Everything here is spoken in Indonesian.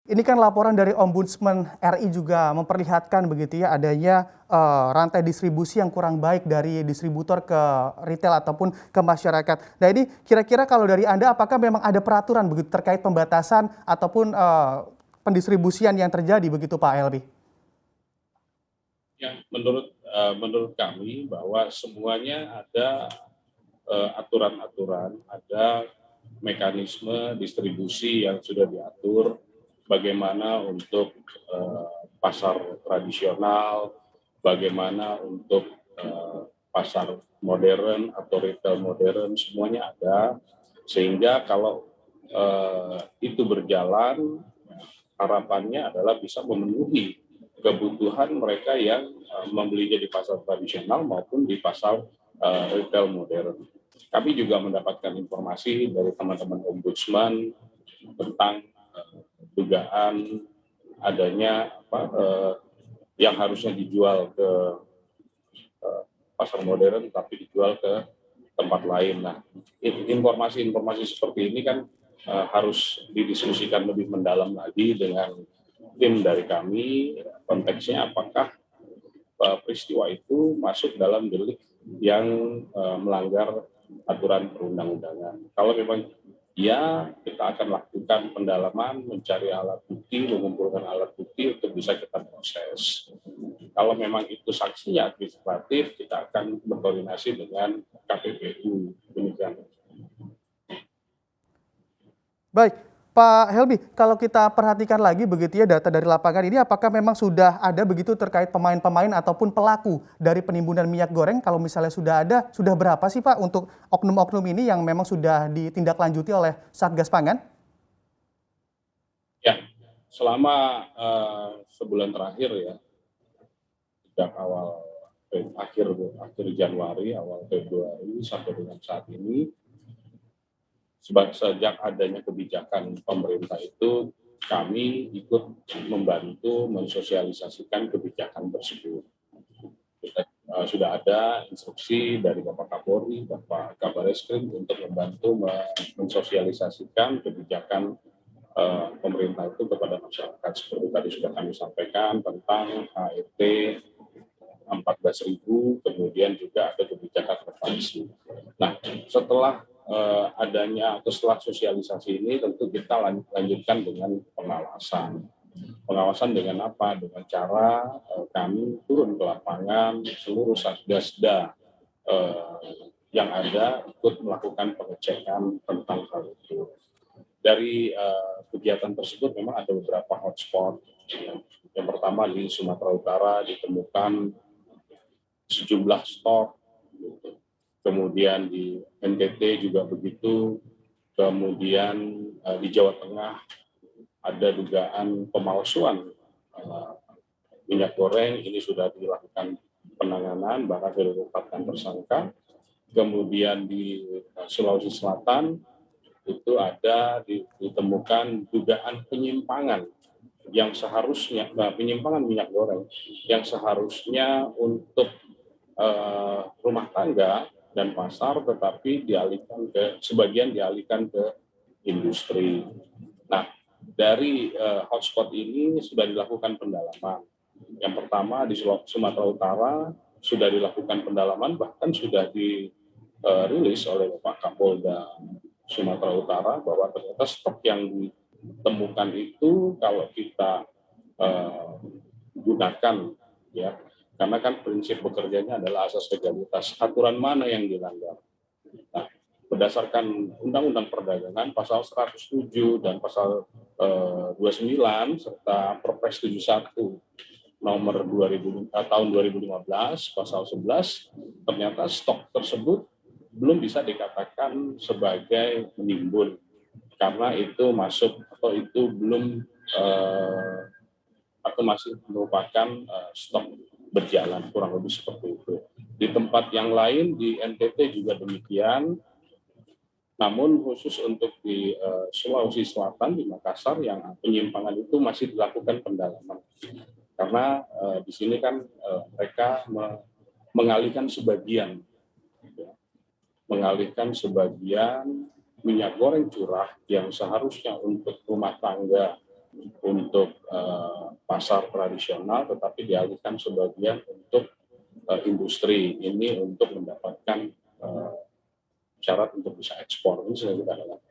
Ini kan laporan dari Ombudsman RI juga memperlihatkan begitu ya adanya rantai distribusi yang kurang baik dari distributor ke retail ataupun ke masyarakat. Nah ini kira-kira kalau dari Anda apakah memang ada peraturan begitu terkait pembatasan ataupun pendistribusian yang terjadi begitu Pak Helmi? Ya, menurut kami bahwa semuanya ada aturan-aturan, ada mekanisme distribusi yang sudah diatur, bagaimana untuk pasar tradisional, bagaimana untuk pasar modern atau retail modern, semuanya ada. Sehingga kalau itu berjalan, harapannya adalah bisa memenuhi kebutuhan mereka yang membelinya di pasar tradisional maupun di pasar retail modern. Kami juga mendapatkan informasi dari teman-teman Ombudsman tentang dugaan adanya yang harusnya dijual ke pasar modern tapi dijual ke tempat lain. Nah, informasi-informasi seperti ini kan harus didiskusikan lebih mendalam lagi dengan tim dari kami. Konteksnya apakah peristiwa itu masuk dalam delik yang melanggar aturan perundang-undangan. Kalau memang ya, kita akan lakukan pendalaman, mencari alat bukti, mengumpulkan alat bukti untuk bisa kita proses. Kalau memang itu sanksinya administratif, kita akan berkoordinasi dengan KPPU. Demikian. Baik, Pak Helmi, kalau kita perhatikan lagi begitu ya data dari lapangan ini, apakah memang sudah ada begitu terkait pemain-pemain ataupun pelaku dari penimbunan minyak goreng? Kalau misalnya sudah ada, sudah berapa sih Pak untuk oknum-oknum ini yang memang sudah ditindaklanjuti oleh Satgas Pangan? Ya, selama sebulan terakhir ya, sejak akhir Januari, awal Februari sampai dengan saat ini, sejak adanya kebijakan pemerintah itu, kami ikut membantu mensosialisasikan kebijakan tersebut. Kita sudah ada instruksi dari Bapak Kapolri, Bapak Kabar Eskrim untuk membantu mensosialisasikan kebijakan pemerintah itu kepada masyarakat. Seperti tadi sudah kami sampaikan tentang HET 14.000, kemudian juga ada kebijakan revansi. Nah, setelah adanya atau setelah sosialisasi ini tentu kita lanjutkan dengan pengawasan. Pengawasan dengan apa? Dengan cara kami turun ke lapangan, seluruh satgasda yang ada ikut melakukan pengecekan tentang hal itu. Dari kegiatan tersebut memang ada beberapa hotspot. Yang pertama di Sumatera Utara ditemukan sejumlah stok, kemudian di NTT juga begitu, kemudian di Jawa Tengah ada dugaan pemalsuan minyak goreng, ini sudah dilakukan penanganan, bahkan sudah ditetapkan tersangka. Kemudian di Sulawesi Selatan itu ada ditemukan dugaan penyimpangan yang seharusnya penyimpangan minyak goreng yang seharusnya untuk rumah tangga dan pasar, tetapi sebagian dialihkan ke industri. Nah, dari hotspot ini sudah dilakukan pendalaman. Yang pertama di Sumatera Utara sudah dilakukan pendalaman, bahkan sudah dirilis oleh Bapak Kapolda Sumatera Utara bahwa ternyata stok yang ditemukan itu kalau kita gunakan ya, karena kan prinsip bekerjanya adalah asas legalitas, aturan mana yang dilanggar. Nah, berdasarkan Undang-Undang Perdagangan pasal 107 dan pasal 29 serta Perpres 71 nomor 2000 tahun 2015 pasal 11, ternyata stok tersebut belum bisa dikatakan sebagai menimbun karena itu masuk atau itu belum atau masih merupakan stok berjalan, kurang lebih seperti itu. Di tempat yang lain di NTT juga demikian, namun khusus untuk di Sulawesi Selatan, di Makassar, yang penyimpangan itu masih dilakukan pendalaman. Karena di sini kan mereka mengalihkan sebagian minyak goreng curah yang seharusnya untuk rumah tangga untuk pasar tradisional, tetapi dialihkan sebagian untuk industri ini untuk mendapatkan syarat untuk bisa ekspor. Ini sudah kita lakukan.